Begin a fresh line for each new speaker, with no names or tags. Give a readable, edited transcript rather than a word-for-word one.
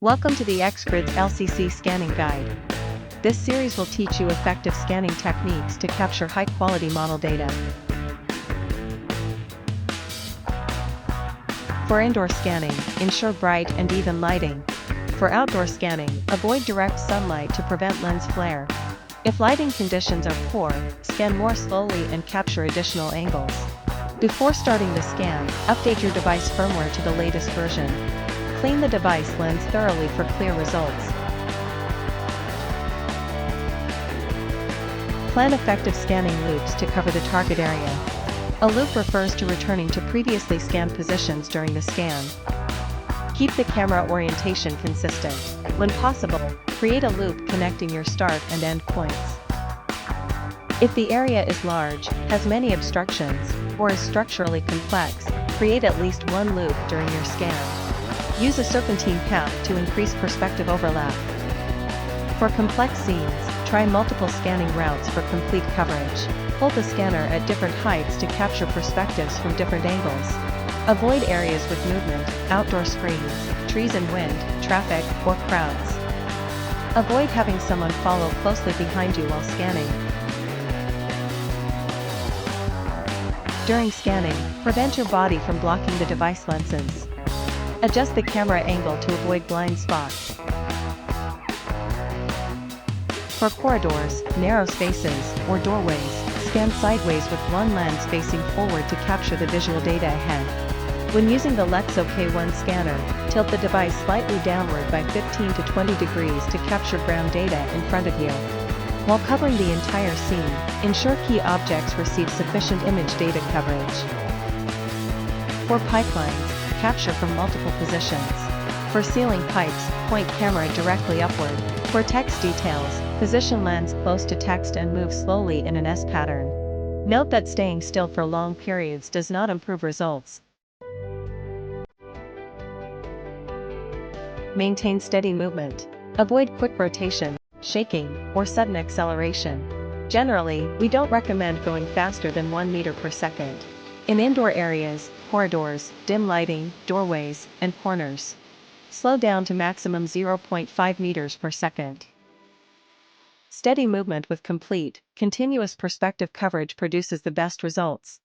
Welcome to the XGRIDS LCC Scanning Guide. This series will teach you effective scanning techniques to capture high-quality model data. For indoor scanning, ensure bright and even lighting. For outdoor scanning, avoid direct sunlight to prevent lens flare. If lighting conditions are poor, scan more slowly and capture additional angles. Before starting the scan, update your device firmware to the latest version. Clean the device lens thoroughly for clear results. Plan effective scanning loops to cover the target area. A loop refers to returning to previously scanned positions during the scan. Keep the camera orientation consistent. When possible, create a loop connecting your start and end points. If the area is large, has many obstructions, or is structurally complex, create at least one loop during your scan. Use a serpentine path to increase perspective overlap. For complex scenes, try multiple scanning routes for complete coverage. Hold the scanner at different heights to capture perspectives from different angles. Avoid areas with movement, outdoor screens, trees and wind, traffic, or crowds. Avoid having someone follow closely behind you while scanning. During scanning, prevent your body from blocking the device lenses. Adjust the camera angle to avoid blind spots. For corridors, narrow spaces, or doorways, scan sideways with one lens facing forward to capture the visual data ahead. When using the Lixel K1 scanner, tilt the device slightly downward by 15 to 20 degrees to capture ground data in front of you. While covering the entire scene, ensure key objects receive sufficient image data coverage. For pipelines, capture from multiple positions. For ceiling pipes, point camera directly upward. For text details, position lens close to text and move slowly in an S pattern. Note that staying still for long periods does not improve results. Maintain steady movement. Avoid quick rotation, shaking, or sudden acceleration. Generally, we don't recommend going faster than 1 meter per second. In indoor areas, corridors, dim lighting, doorways, and corners, slow down to maximum 0.5 meters per second. Steady movement with complete, continuous perspective coverage produces the best results.